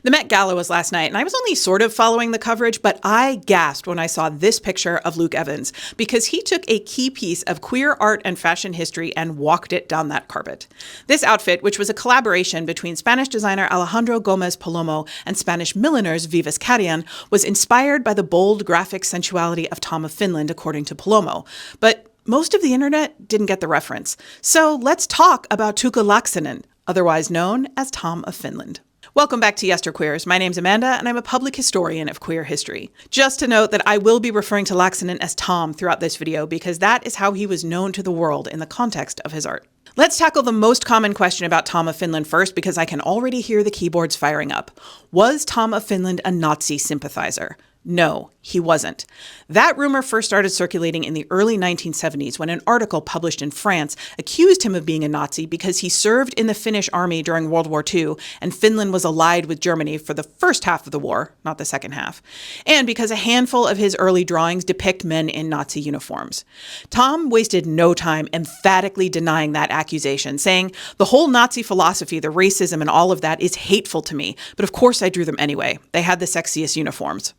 The Met Gala was last night, and I was only sort of following the coverage, but I gasped when I saw this picture of Luke Evans, because he took a key piece of queer art and fashion history and walked it down that carpet. This outfit, which was a collaboration between Spanish designer Alejandro Gómez Palomo and Spanish milliners VivasCarrión, was inspired by the bold graphic sensuality of Tom of Finland, according to Palomo. But most of the internet didn't get the reference. So let's talk about Tukka Laaksonen, otherwise known as Tom of Finland. Welcome back to Yesterqueers. My name's Amanda, and I'm a public historian of queer history. Just to note that I will be referring to Laaksonen as Tom throughout this video, because that is how he was known to the world in the context of his art. Let's tackle the most common question about Tom of Finland first, because I can already hear the keyboards firing up. Was Tom of Finland a Nazi sympathizer? No, he wasn't. That rumor first started circulating in the early 1970s when an article published in France accused him of being a Nazi because he served in the Finnish army during World War II, and Finland was allied with Germany for the first half of the war, not the second half, and because a handful of his early drawings depict men in Nazi uniforms. Tom wasted no time emphatically denying that accusation, saying, "The whole Nazi philosophy, the racism and all of that is hateful to me, but of course I drew them anyway. They had the sexiest uniforms."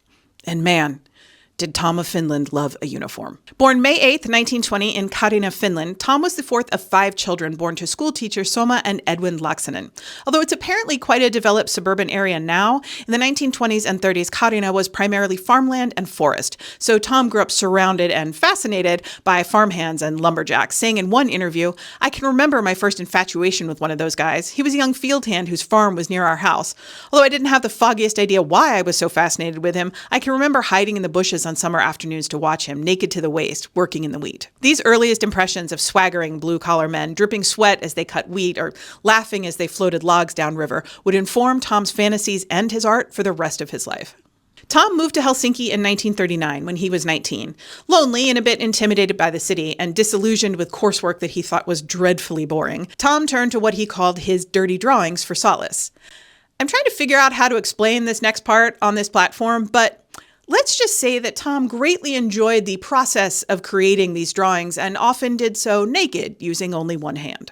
And man, did Tom of Finland love a uniform. Born May 8th, 1920 in Kaarina, Finland, Tom was the fourth of 5 children born to schoolteachers Soma and Edwin Laaksonen. Although it's apparently quite a developed suburban area now, in the 1920s and 30s, Kaarina was primarily farmland and forest. So Tom grew up surrounded and fascinated by farmhands and lumberjacks, saying in one interview, "I can remember my first infatuation with one of those guys. He was a young field hand whose farm was near our house. Although I didn't have the foggiest idea why I was so fascinated with him, I can remember hiding in the bushes on summer afternoons to watch him, naked to the waist, working in the wheat." These earliest impressions of swaggering blue-collar men, dripping sweat as they cut wheat or laughing as they floated logs downriver, would inform Tom's fantasies and his art for the rest of his life. Tom moved to Helsinki in 1939 when he was 19. Lonely and a bit intimidated by the city and disillusioned with coursework that he thought was dreadfully boring, Tom turned to what he called his dirty drawings for solace. I'm trying to figure out how to explain this next part on this platform, but let's just say that Tom greatly enjoyed the process of creating these drawings and often did so naked, using only one hand.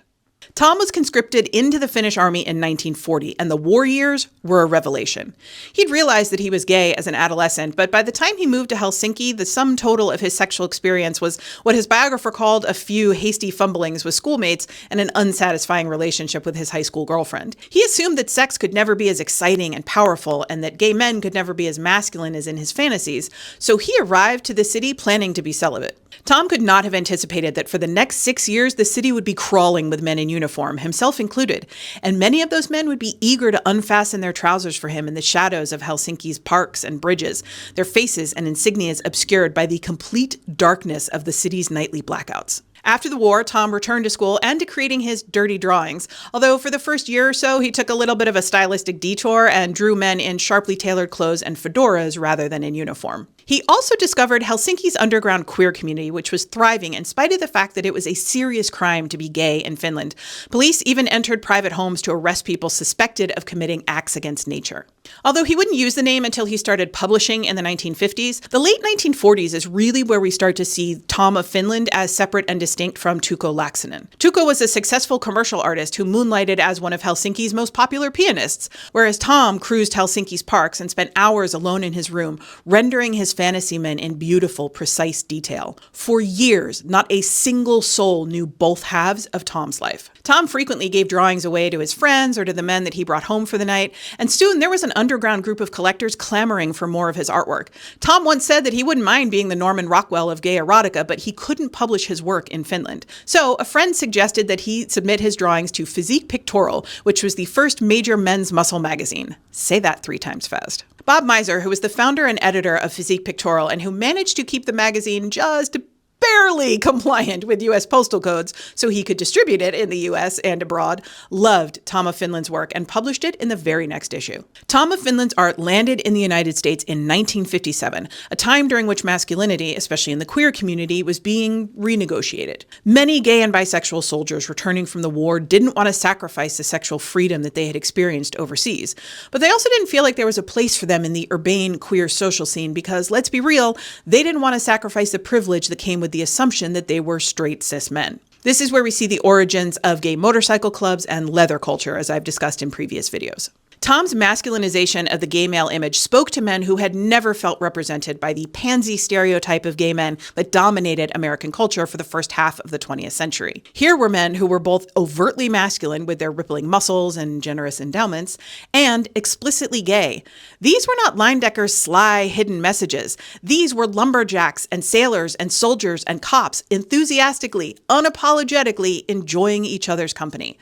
Tom was conscripted into the Finnish army in 1940, and the war years were a revelation. He'd realized that he was gay as an adolescent, but by the time he moved to Helsinki, the sum total of his sexual experience was what his biographer called a few hasty fumblings with schoolmates and an unsatisfying relationship with his high school girlfriend. He assumed that sex could never be as exciting and powerful, and that gay men could never be as masculine as in his fantasies, so he arrived to the city planning to be celibate. Tom could not have anticipated that for the next 6 years, the city would be crawling with men in uniform, himself included, and many of those men would be eager to unfasten their trousers for him in the shadows of Helsinki's parks and bridges, their faces and insignias obscured by the complete darkness of the city's nightly blackouts. After the war, Tom returned to school and to creating his dirty drawings, although for the first year or so, he took a little bit of a stylistic detour and drew men in sharply tailored clothes and fedoras rather than in uniform. He also discovered Helsinki's underground queer community, which was thriving in spite of the fact that it was a serious crime to be gay in Finland. Police even entered private homes to arrest people suspected of committing acts against nature. Although he wouldn't use the name until he started publishing in the 1950s, the late 1940s is really where we start to see Tom of Finland as separate and distinct from Tukka Laaksonen. Tukka was a successful commercial artist who moonlighted as one of Helsinki's most popular pianists, whereas Tom cruised Helsinki's parks and spent hours alone in his room, rendering his fantasy men in beautiful, precise detail. For years, not a single soul knew both halves of Tom's life. Tom frequently gave drawings away to his friends or to the men that he brought home for the night, and soon there was an underground group of collectors clamoring for more of his artwork. Tom once said that he wouldn't mind being the Norman Rockwell of gay erotica, but he couldn't publish his work in Finland. So a friend suggested that he submit his drawings to Physique Pictorial, which was the first major men's muscle magazine. Say that 3 times fast. Bob Miser, who was the founder and editor of Physique Pictorial and who managed to keep the magazine just barely compliant with U.S. postal codes so he could distribute it in the U.S. and abroad, loved Tom of Finland's work and published it in the very next issue. Tom of Finland's art landed in the United States in 1957, a time during which masculinity, especially in the queer community, was being renegotiated. Many gay and bisexual soldiers returning from the war didn't want to sacrifice the sexual freedom that they had experienced overseas, but they also didn't feel like there was a place for them in the urbane queer social scene because, let's be real, they didn't want to sacrifice the privilege that came with the assumption that they were straight cis men. This is where we see the origins of gay motorcycle clubs and leather culture, as I've discussed in previous videos. Tom's masculinization of the gay male image spoke to men who had never felt represented by the pansy stereotype of gay men that dominated American culture for the first half of the 20th century. Here were men who were both overtly masculine with their rippling muscles and generous endowments, and explicitly gay. These were not Leindecker's sly, hidden messages. These were lumberjacks and sailors and soldiers and cops enthusiastically, unapologetically enjoying each other's company.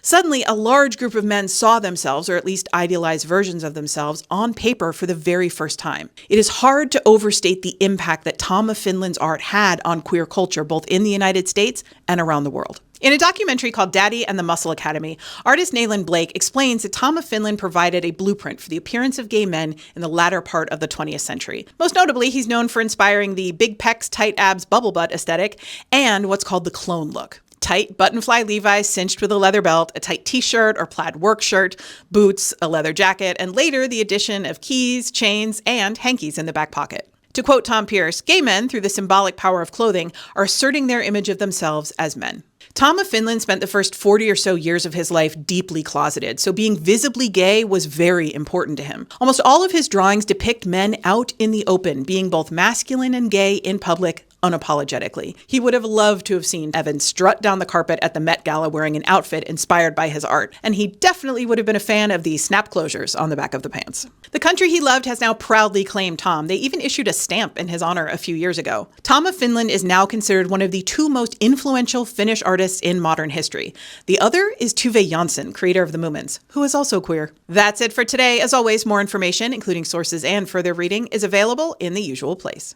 Suddenly, a large group of men saw themselves, or at least idealized versions of themselves, on paper for the very first time. It is hard to overstate the impact that Tom of Finland's art had on queer culture, both in the United States and around the world. In a documentary called Daddy and the Muscle Academy, artist Nayland Blake explains that Tom of Finland provided a blueprint for the appearance of gay men in the latter part of the 20th century. Most notably, he's known for inspiring the big pecs, tight abs, bubble butt aesthetic and what's called the clone look. Tight button-fly Levi's cinched with a leather belt, a tight t-shirt or plaid work shirt, boots, a leather jacket, and later the addition of keys, chains, and hankies in the back pocket. To quote Tom Pierce, gay men, through the symbolic power of clothing, are asserting their image of themselves as men. Tom of Finland spent the first 40 or so years of his life deeply closeted, so being visibly gay was very important to him. Almost all of his drawings depict men out in the open, being both masculine and gay in public, unapologetically. He would have loved to have seen Evans strut down the carpet at the Met Gala wearing an outfit inspired by his art, and he definitely would have been a fan of the snap closures on the back of the pants. The country he loved has now proudly claimed Tom. They even issued a stamp in his honor a few years ago. Tom of Finland is now considered one of the two most influential Finnish artists in modern history. The other is Tove Jansson, creator of the Moomins, who is also queer. That's it for today. As always, more information, including sources and further reading, is available in the usual place.